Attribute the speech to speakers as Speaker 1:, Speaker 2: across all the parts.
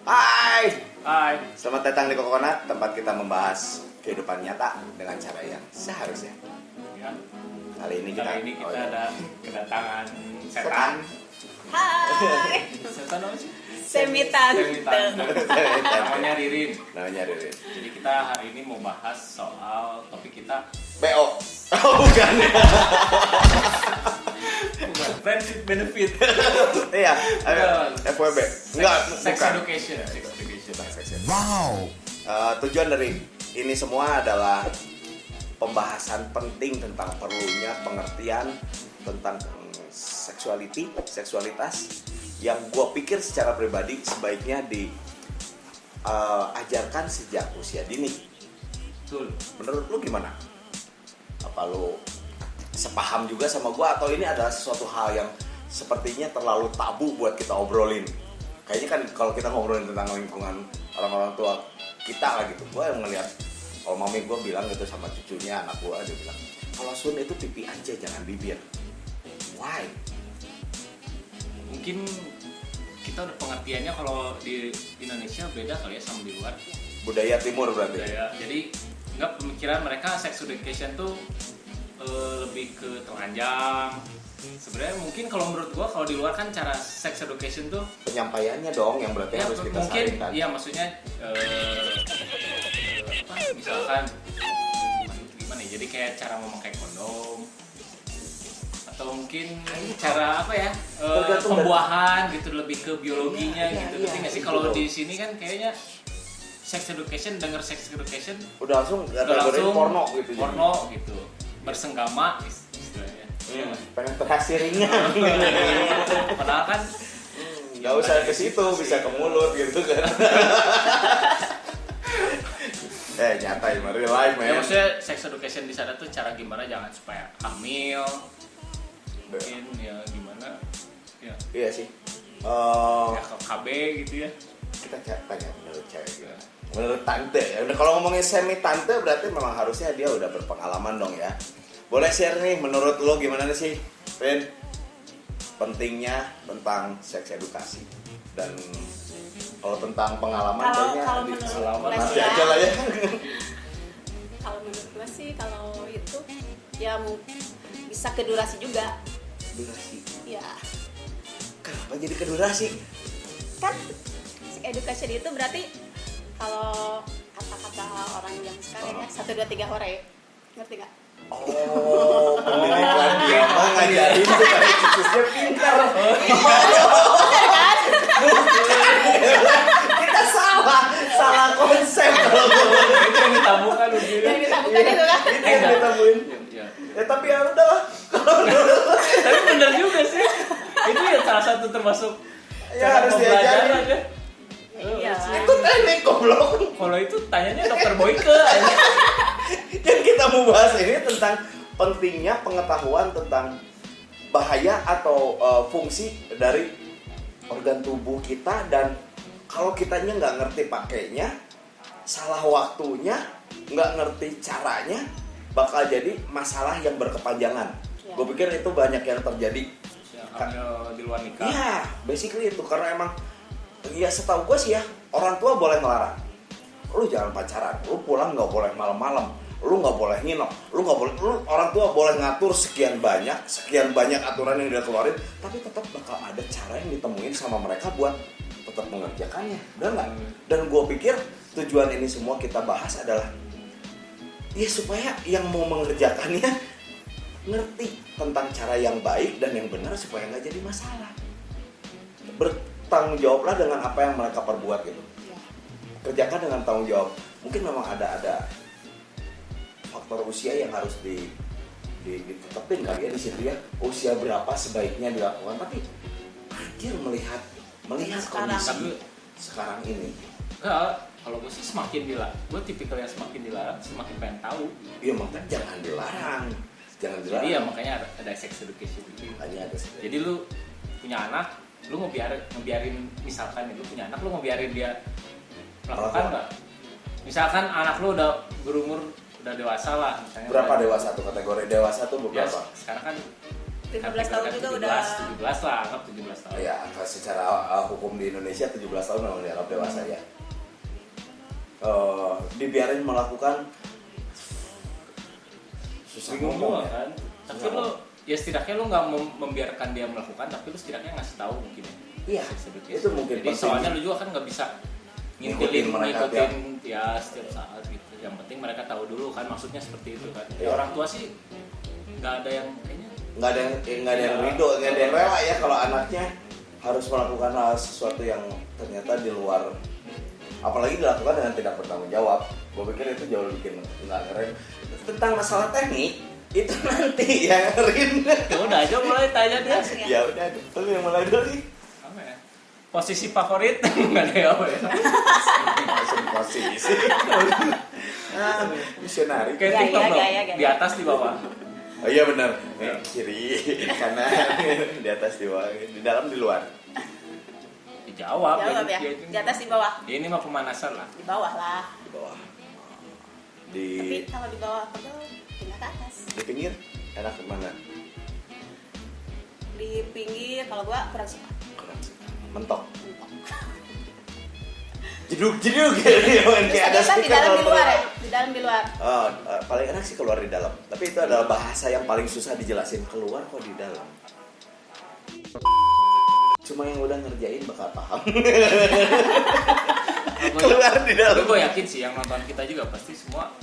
Speaker 1: Hai,
Speaker 2: Hai.
Speaker 1: selamat datang di Kokonat, tempat kita membahas kehidupan nyata dengan cara yang seharusnya.
Speaker 2: Ya.
Speaker 1: Kali ini kita
Speaker 2: ada kedatangan setan.
Speaker 3: Hai,
Speaker 2: Setan apa sih?
Speaker 3: Semi-tante.
Speaker 2: Namanya Ririn.
Speaker 1: Namanya Ririn.
Speaker 2: Jadi kita hari ini mau bahas soal topik kita
Speaker 1: BO. Oh, bukan.
Speaker 2: bukan friendship benefit.
Speaker 1: Iya, FWB. Enggak,
Speaker 2: Sex
Speaker 1: bukan.
Speaker 2: education.
Speaker 1: Wow. Tujuan dari ini semua adalah pembahasan penting tentang perlunya pengertian tentang seksualitas yang gue pikir secara pribadi sebaiknya diajarkan sejak usia dini.
Speaker 2: Betul.
Speaker 1: Menurut lu gimana? Apa lu sepaham juga sama gue atau ini adalah sesuatu hal yang sepertinya terlalu tabu buat kita obrolin? Kayaknya kan kalau kita ngobrolin tentang lingkungan orang-orang tua kita lah gitu, gue yang ngeliat kalau mami gue bilang gitu sama cucunya, anak gue, dia bilang kalau sun itu pipi aja jangan bibir. Why?
Speaker 2: Mungkin kita udah pengertiannya kalau di Indonesia beda kali ya sama di luar.
Speaker 1: Budaya timur berarti.
Speaker 2: Budaya. Jadi nggak pemikiran mereka sex education tuh lebih ke telanjang. Sebenarnya mungkin kalau menurut gua kalau di luar kan cara sex education tuh
Speaker 1: Penyampaiannya dong yang berarti
Speaker 2: ya,
Speaker 1: harus kita
Speaker 2: mungkin
Speaker 1: saringkan.
Speaker 2: iya maksudnya misalkan gimana ya, jadi kayak cara memakai kondom atau mungkin cara apa ya pembuahan gitu lebih ke biologinya gitu. Tapi nggak sih kalau di sini kan kayaknya sex education, denger sex education
Speaker 1: udah langsung porno gitu.
Speaker 2: Porno gitu. Bersenggama istilahnya.
Speaker 1: Penetrasi ringan.
Speaker 2: Padahal kan
Speaker 1: nggak usah ke situ, bisa ke mulut gitu kan. Nyata ya, real life man.
Speaker 2: Ya maksudnya sex education di sana tuh cara gimana jangan supaya hamil. Mungkin ya gimana ya.
Speaker 1: Iya sih.
Speaker 2: Ya ke KB gitu ya.
Speaker 1: Kita tanya menurut cewek gitu. Menurut tante ya. Udah kalau ngomongin semi tante berarti memang harusnya dia udah berpengalaman dong ya. Boleh share nih menurut lo gimana sih, Rin? Pentingnya tentang seks edukasi dan kalau tentang pengalaman
Speaker 3: Kalau
Speaker 1: kayaknya
Speaker 3: menurut
Speaker 1: nanti
Speaker 3: gue
Speaker 1: aja lah ya.
Speaker 3: Kalau menurut gue sih kalau itu ya bisa ke durasi juga.
Speaker 1: Durasi.
Speaker 3: Ya,
Speaker 1: Kenapa jadi ke durasi?
Speaker 3: kan sex education itu berarti kalau kata-kata orang yang sekarang ya 1 2 3 hore. Ngerti enggak?
Speaker 1: Oh, pendidikan dia mah ngajarin supaya khususnya pintar. Kita salah konsep kalau
Speaker 2: Itu yang ditabukan gitu.
Speaker 3: Yang ditabukan itu kan.
Speaker 1: itu yang ditabuin.
Speaker 2: Ya.
Speaker 1: Ya tapi ya udah.
Speaker 2: Tapi benar juga sih. Itu ya salah satu termasuk
Speaker 1: Ya harus diajarin.
Speaker 2: aja.
Speaker 3: Iya.
Speaker 1: Itu teknik goblok.
Speaker 2: Kalau itu tanyanya dokter Boyke aja.
Speaker 1: Yang kita mau bahas ini tentang pentingnya pengetahuan tentang bahaya atau fungsi dari organ tubuh kita, dan kalau kitanya nggak ngerti pakainya, salah waktunya, nggak ngerti caranya, bakal jadi masalah yang berkepanjangan.
Speaker 3: Ya.
Speaker 1: Gue pikir itu banyak yang terjadi.
Speaker 2: Hamil di luar nikah.
Speaker 1: Iya, basically itu karena emang ya setahu gue sih ya, orang tua boleh ngelarang. Lu jangan pacaran, lu pulang nggak boleh malam-malam, lu nggak boleh nginep, lu nggak boleh, lu orang tua boleh ngatur sekian banyak aturan yang dia keluarin, tapi tetap bakal ada cara yang ditemuin sama mereka buat tetap mengerjakannya, benar nggak? Dan gue pikir tujuan ini semua kita bahas adalah ya supaya yang mau mengerjakannya ngerti tentang cara yang baik dan yang benar supaya nggak jadi masalah. Bertanggung jawablah dengan apa yang mereka perbuat gitu. Kerjakan dengan tanggung jawab. Mungkin memang ada faktor usia yang harus ditetapin kali ya di situ ya. Usia berapa sebaiknya dilakukan, tapi anjir melihat kondisi sekarang ini.
Speaker 2: Enggak, kalau gue sih semakin dilarang. Gue tipikal yang semakin dilarang semakin pengen tahu.
Speaker 1: Iya makanya jangan dilarang.
Speaker 2: Jadi ya makanya ada sex education gitu.
Speaker 1: Hanya ada
Speaker 2: Jadi lu punya anak, lu ngebiarin misalkan lu punya anak, lu ngebiarin dia melakukan nggak? Misalkan anak lu udah berumur, udah dewasa lah misalnya.
Speaker 1: berapa dewasa tuh kategori dewasa tuh
Speaker 2: Ya,
Speaker 1: berapa?
Speaker 2: sekarang kan
Speaker 3: 15 tahun juga udah
Speaker 2: 17 lah, anggap 17 tahun.
Speaker 1: Ya, secara hukum di Indonesia 17 tahun memang dianggap dewasa ya. Dibiarin melakukan susah
Speaker 2: Bingung
Speaker 1: ngomong
Speaker 2: gua
Speaker 1: ya.
Speaker 2: kan. Tapi
Speaker 1: Susah
Speaker 2: lo ya setidaknya lo nggak membiarkan dia melakukan, tapi lo setidaknya ngasih tahu mungkin ya.
Speaker 1: Iya,
Speaker 2: Sedikit.
Speaker 1: itu mungkin
Speaker 2: Jadi
Speaker 1: penting.
Speaker 2: soalnya lo juga kan nggak bisa
Speaker 1: Ngikutin mereka
Speaker 2: ngikutin ya setiap saat gitu. Yang penting mereka tahu dulu kan maksudnya seperti itu kan. Ya,
Speaker 1: Iya.
Speaker 2: orang tua sih nggak ada yang kayaknya
Speaker 1: nggak ada yang ridho, nggak ada yang rela ya kalau anaknya harus melakukan hal sesuatu yang ternyata di luar, apalagi dilakukan dengan tidak bertanggung jawab. Gue pikir itu jauh bikin nggak keren. Tentang masalah teknik itu nanti ya Rin.
Speaker 2: ya udah aja mulai tanya dia.
Speaker 1: Ya udah, tapi yang mulai dulu nih.
Speaker 2: Apa ya? Posisi favorit nggak ada apa ya?
Speaker 1: Langsung posisi. Misionari.
Speaker 2: Kayak
Speaker 3: Gaya,
Speaker 2: TikTok dong.
Speaker 3: gaya.
Speaker 2: Di atas di bawah.
Speaker 1: Oh iya benar. Kiri, kanan, di atas, di bawah, di dalam, di luar.
Speaker 2: Dijawab.
Speaker 3: jawab ya.
Speaker 2: Ya,
Speaker 3: Di atas di bawah.
Speaker 2: ini mah pemanasan lah.
Speaker 3: Di bawah lah.
Speaker 1: Di bawah.
Speaker 3: Tapi kalau di bawah pegel pindah ke atas.
Speaker 1: Di pinggir enak kemana?
Speaker 3: Di pinggir kalau gua kurang suka.
Speaker 1: Kurang suka. Mentok.
Speaker 3: Mentok.
Speaker 1: Jeduk
Speaker 3: Terus
Speaker 1: kayak ada
Speaker 3: ternyata di
Speaker 1: speaker
Speaker 3: dalam di
Speaker 1: kalau
Speaker 3: luar ya.
Speaker 1: keluar.
Speaker 3: Di dalam di luar.
Speaker 1: Paling enak sih keluar di dalam. Tapi itu adalah bahasa yang paling susah dijelasin, keluar kok di dalam. Cuma yang udah ngerjain bakal paham. Keluar di dalam.
Speaker 2: Gue yakin sih yang nonton kita juga pasti semua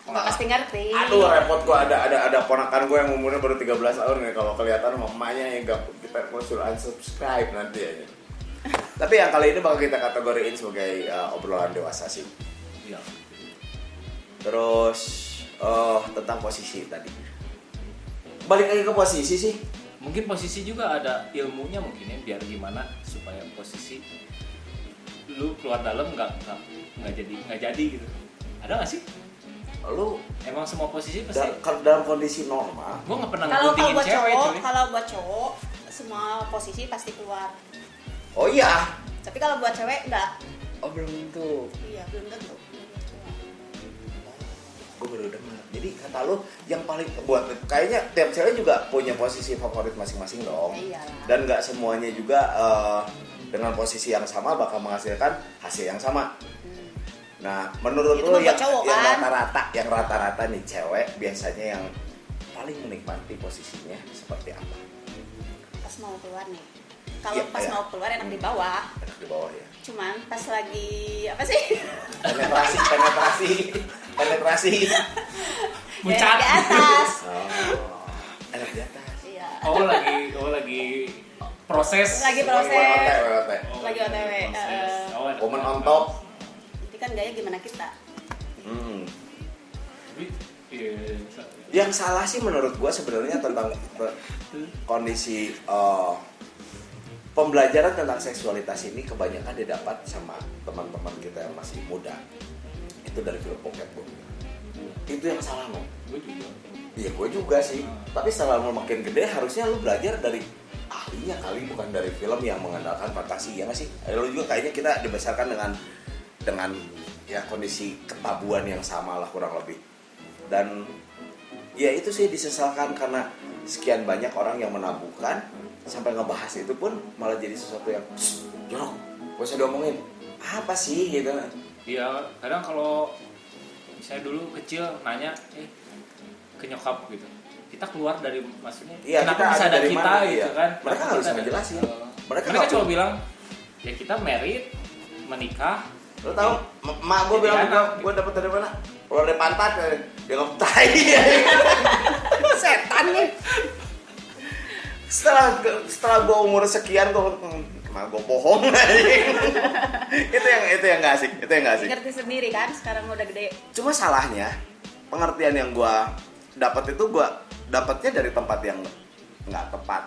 Speaker 3: Nggak pasti ngerti.
Speaker 1: Aduh repot gua, ada ponakan gue yang umurnya baru 13 tahun nih, kalau kelihatan mamanya yang gak kita suruh unsubscribe nanti aja. Tapi yang kali ini bakal kita kategoriin sebagai obrolan dewasa sih.
Speaker 2: iya.
Speaker 1: Terus tentang posisi tadi. Balik lagi ke posisi sih.
Speaker 2: Mungkin posisi juga ada ilmunya mungkin ya, biar gimana supaya posisi lu keluar dalam nggak jadi gitu. Ada nggak sih?
Speaker 1: Lu
Speaker 2: Emang semua posisi pasti.
Speaker 1: dalam kondisi normal.
Speaker 2: Gue nggak pernah
Speaker 3: Kalau
Speaker 2: ngeguntingin
Speaker 3: buat
Speaker 2: cewek
Speaker 3: cowok,
Speaker 2: cuy.
Speaker 3: kalau buat cowok semua posisi pasti keluar.
Speaker 1: Oh iya.
Speaker 3: Tapi kalau buat cewek enggak.
Speaker 1: Oh belum tentu.
Speaker 3: Iya, belum tentu.
Speaker 1: Gue baru dengar. Jadi kata lu yang paling buat kayaknya tiap cewek juga punya posisi favorit masing-masing dong.
Speaker 3: Ya iyalah.
Speaker 1: Dan nggak semuanya juga dengan posisi yang sama bakal menghasilkan hasil yang sama. Nah, menurut
Speaker 3: Itu
Speaker 1: lu
Speaker 3: mah buat cowok, kan?
Speaker 1: yang rata-rata nih cewek biasanya yang paling menikmati posisinya seperti apa?
Speaker 3: Pas mau keluar nih. Kalau
Speaker 1: Iya,
Speaker 3: pas
Speaker 1: iya.
Speaker 3: mau keluar enak di bawah.
Speaker 1: Enak di bawah ya.
Speaker 3: Cuman pas lagi apa sih?
Speaker 1: Penetrasi.
Speaker 2: Muncak.
Speaker 3: Enak di atas.
Speaker 1: Oh, enak di atas.
Speaker 3: Iya.
Speaker 2: lagi proses.
Speaker 3: Lagi proses.
Speaker 1: WOT.
Speaker 3: Lagi OTW.
Speaker 1: Woman on top.
Speaker 3: Nanti kan gaya gimana kita?
Speaker 1: Yang salah sih menurut gua sebenarnya tentang kondisi pembelajaran tentang seksualitas ini kebanyakan didapat sama teman-teman kita yang masih muda. Itu dari film bokep bro. Itu yang salah no.
Speaker 2: Gue juga.
Speaker 1: Iya gue juga sih. Tapi setelah lu makin gede harusnya lu belajar dari ahlinya kali, bukan dari film yang mengandalkan fantasi ya nggak sih? Lu juga kayaknya kita dibesarkan dengan ya kondisi ketabuan yang sama lah kurang lebih. Dan ya itu sih disesalkan karena sekian banyak orang yang menabuhkan sampai ngebahas itu pun malah jadi sesuatu yang jorok, gak usah diomongin apa sih gitu.
Speaker 2: Iya, kadang kalau saya dulu kecil nanya ke nyokap gitu, kita keluar dari maksudnya
Speaker 1: Iya,
Speaker 2: kenapa
Speaker 1: kita
Speaker 2: bisa
Speaker 1: ada
Speaker 2: ada
Speaker 1: dari
Speaker 2: kita
Speaker 1: mana,
Speaker 2: gitu
Speaker 1: iya.
Speaker 2: kan.
Speaker 1: Mereka nggak bisa ngejelasin.
Speaker 2: Mereka
Speaker 1: nggak
Speaker 2: cuma
Speaker 1: punya.
Speaker 2: bilang ya kita married, menikah.
Speaker 1: Lo tau, mak gue
Speaker 2: Jadi
Speaker 1: bilang
Speaker 2: anak.
Speaker 1: gue dapet dari mana? Kalau dari pantat, dia ngomong tai. Setan nih. Setelah gue umur sekian gue mak gue bohong. itu yang nggak asik, itu yang nggak asik.
Speaker 3: Ngerti sendiri kan sekarang udah gede.
Speaker 1: Cuma salahnya pengertian yang gue dapat itu gue dapatnya dari tempat yang nggak tepat.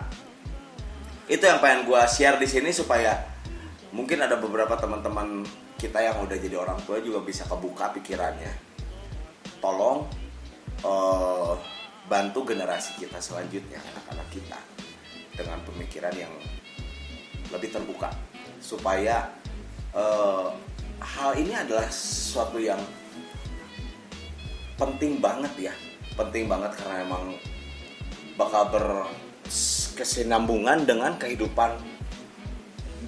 Speaker 1: Itu yang pengen gue share di sini supaya mungkin ada beberapa teman-teman kita yang udah jadi orang tua juga bisa kebuka pikirannya. Tolong bantu generasi kita selanjutnya, anak-anak kita dengan pemikiran yang lebih terbuka supaya hal ini adalah sesuatu yang penting banget ya, penting banget karena emang bakal kesinambungan dengan kehidupan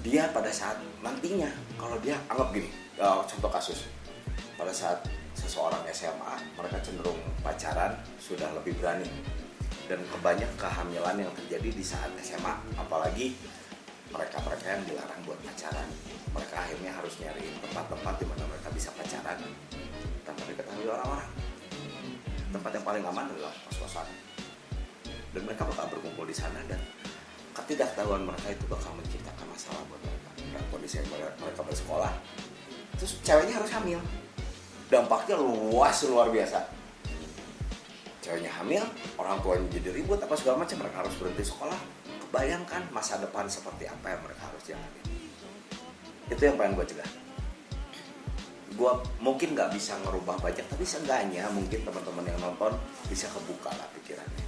Speaker 1: dia pada saat nantinya. Kalau dia anggap gini, contoh kasus pada saat seseorang SMA, mereka cenderung pacaran sudah lebih berani, dan kebanyakan kehamilan yang terjadi di saat SMA, apalagi mereka yang dilarang buat pacaran. Mereka akhirnya harus nyari tempat-tempat di mana mereka bisa pacaran tanpa diketahui orang-orang. Tempat yang paling aman adalah kos-kosan, dan mereka bakal berkumpul di sana, dan ketidaktahuan mereka itu bakal menciptakan masalah buat mereka. Dan kondisi mereka bersekolah, terus ceweknya harus hamil, dampaknya luar biasa. Ceweknya hamil, orang tuanya jadi ribut apa segala macam, mereka harus berhenti sekolah. Bayangkan masa depan seperti apa yang mereka harus jalani. Itu yang pengen gue cegah. Gue mungkin gak bisa ngerubah banyak, tapi seenggaknya mungkin teman-teman yang nonton bisa kebuka lah pikirannya.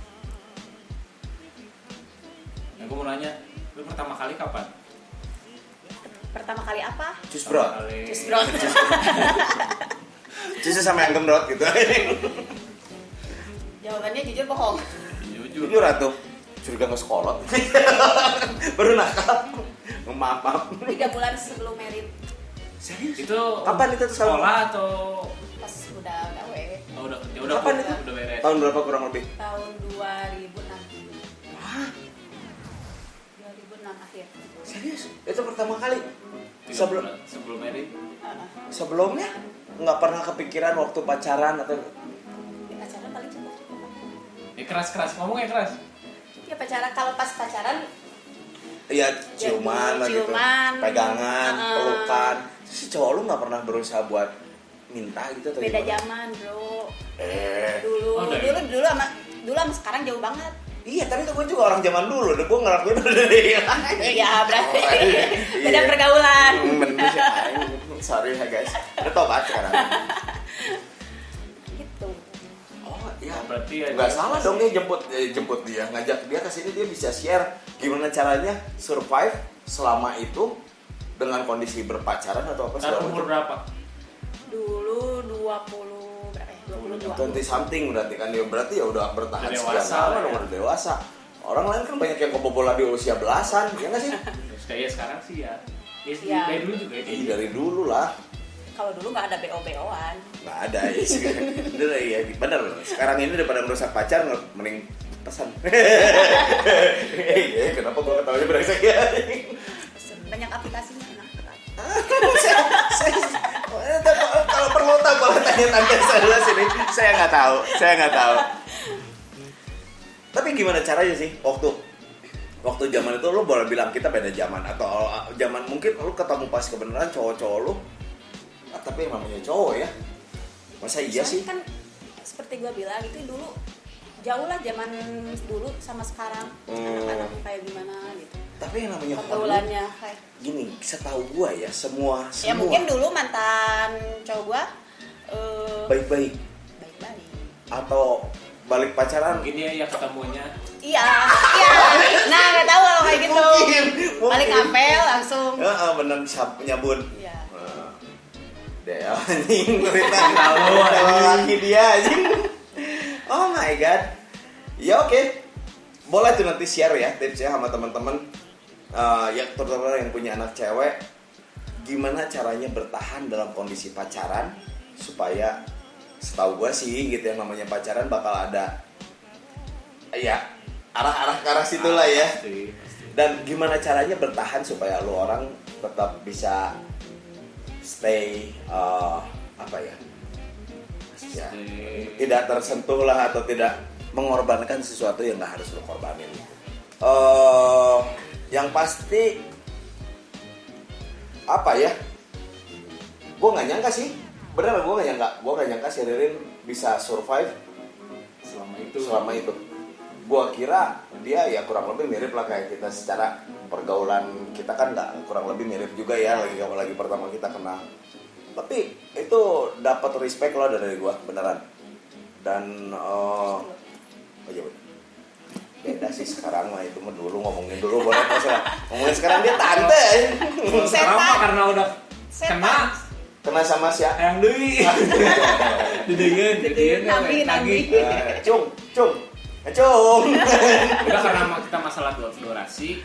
Speaker 2: Yang gue mau nanya, lu pertama kali kapan?
Speaker 3: Pertama kali apa?
Speaker 1: Cus bro.
Speaker 3: Cus bro.
Speaker 1: Cusnya sama yang gemrot gitu.
Speaker 3: Jawabannya jujur bohong.
Speaker 1: Jujur atuh. Curiga nggak sekolah. Baru nakal. Maaf.
Speaker 3: 3 bulan sebelum merit.
Speaker 1: Serius?
Speaker 2: Itu
Speaker 1: kapan itu tuh
Speaker 2: sekolah atau
Speaker 3: Pas udah gawe.
Speaker 2: oh, udah
Speaker 1: kapan itu?
Speaker 2: Udah beres.
Speaker 1: Tahun berapa kurang lebih?
Speaker 3: Tahun 2006.
Speaker 1: Hah?
Speaker 3: 2006 akhir.
Speaker 1: Serius? Itu pertama kali?
Speaker 2: 3
Speaker 1: Sebelum
Speaker 2: bulan sebelum merit.
Speaker 1: sebelumnya nggak pernah kepikiran waktu pacaran atau
Speaker 3: Ya, pacaran paling cukup.
Speaker 2: Keras ngomongnya keras.
Speaker 3: Ya pacaran, kalau pas pacaran
Speaker 1: ya ciuman lah gitu, pegangan, pelukan. Si cowok lu nggak pernah berusaha buat minta gitu atau
Speaker 3: beda
Speaker 1: gimana?
Speaker 3: zaman bro.
Speaker 2: Oh,
Speaker 3: Dulu sama sekarang jauh banget.
Speaker 1: Iya, tapi gue juga orang zaman dulu, gue ngelakuin dari
Speaker 3: Iya berarti beda pergaulan.
Speaker 1: Bener sih, sorry ya guys, udah tobat sekarang.
Speaker 3: Gitu.
Speaker 1: Oh iya,
Speaker 2: Berarti ya
Speaker 1: nggak salah dong dia jemput dia, ngajak dia ke sini, dia bisa share gimana caranya survive selama itu dengan kondisi berpacaran atau apa segala
Speaker 2: umur
Speaker 1: macam.
Speaker 2: berapa?
Speaker 3: Dulu 20 berapa ya? 22.
Speaker 1: 20 something berarti kan dia, berarti ya udah bertahan
Speaker 2: Udah
Speaker 1: sekian
Speaker 2: dewasa,
Speaker 1: lama
Speaker 2: ya.
Speaker 1: dong, udah dewasa. Orang lain kan banyak yang kebobolan di usia belasan, ya nggak sih?
Speaker 2: Terus kayak sekarang sih ya.
Speaker 3: Iya.
Speaker 2: Dari dulu juga ya.
Speaker 1: Iya dari dulu lah.
Speaker 3: Kalau dulu nggak ada BO-BO-an.
Speaker 1: Nggak ada ya sih. Bener ya, bener. Sekarang ini daripada merusak pacar, mending pesan. Kenapa gue ketawanya berengsek ya?
Speaker 3: Banyak aplikasinya. Nah.
Speaker 1: Kalau perlu tak boleh tanya tante saya sini. Saya nggak tahu. Tapi gimana caranya sih waktu zaman itu lo boleh bilang kita beda zaman, atau zaman mungkin lo ketemu pas kebenaran cowok-cowok lo, tapi yang namanya cowok ya, masa iya sih?
Speaker 3: Kan seperti gue bilang itu dulu jauh lah zaman dulu sama sekarang. Anak-anak kayak gimana gitu.
Speaker 1: Tapi yang namanya
Speaker 3: pergaulannya kayak
Speaker 1: gini, setahu gua ya semua
Speaker 3: ya mungkin dulu mantan cowok gua
Speaker 1: baik-baik atau balik pacaran
Speaker 2: Mungkin dia ya ketemunya.
Speaker 3: iya nah nggak tahu kalau kayak gitu
Speaker 1: mungkin.
Speaker 3: balik ngapel langsung
Speaker 1: Bener nyabun.
Speaker 3: iya
Speaker 1: Deh anjing cerita kalau laki dia anjing. Oh my god. Ya oke. Boleh tuh nanti share ya tipsnya sama teman-teman ya terutama yang punya anak cewek, gimana caranya bertahan dalam kondisi pacaran supaya, setahu gue sih gitu, yang namanya pacaran bakal ada ya arah-arah ke arah situ lah ya.
Speaker 2: Pasti.
Speaker 1: Dan gimana caranya bertahan supaya lu orang tetap bisa stay tidak tersentuh lah, atau tidak mengorbankan sesuatu yang nggak harus lu korbanin. Yang pasti apa ya? Gue nggak nyangka sih, bener gue nggak nyangka si Ririn bisa survive selama itu. Gue kira dia ya kurang lebih mirip lah kayak kita secara pergaulan kita kan nggak, kurang lebih mirip juga ya, lagi pertama kita kenal. Tapi itu dapat respect loh dari gue beneran. Dan iya bener. Beda sih sekarang lah, itu mah dulu ngomongin dulu boleh masalah. Ngomongin sekarang dia tante.
Speaker 2: Sekarang mah karena udah
Speaker 1: Kena sama siapa?
Speaker 2: yang deui. Dideungeun
Speaker 3: Nabi.
Speaker 1: Cung. Acung.
Speaker 2: Udah karena kita masalah durasi,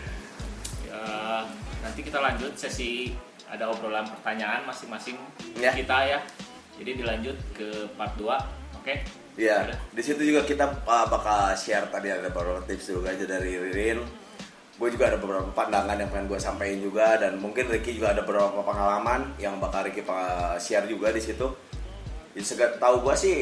Speaker 2: nanti kita lanjut sesi ada obrolan pertanyaan masing-masing
Speaker 1: Ya.
Speaker 2: kita ya. Jadi dilanjut ke part 2, oke?
Speaker 1: Iya, di situ juga kita bakal share tadi ada beberapa tips juga aja dari Ririn. Gue juga ada beberapa pandangan yang pengen gue sampaikan juga, dan mungkin Ricky juga ada beberapa pengalaman yang bakal Ricky share juga di situ. Jadi tahu gue sih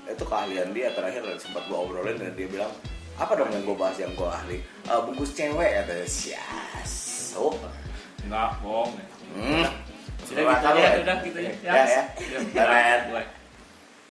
Speaker 1: itu keahlian dia, terakhir sempat gue obrolin dan dia bilang apa dong yang gue bahas yang gue ahli, bungkus cewek katanya. Sias,
Speaker 2: Enggak, bohong.
Speaker 1: Sudah
Speaker 2: Udah gitu ya, udah gitu ya.
Speaker 1: Ya. Keren.
Speaker 2: Dua.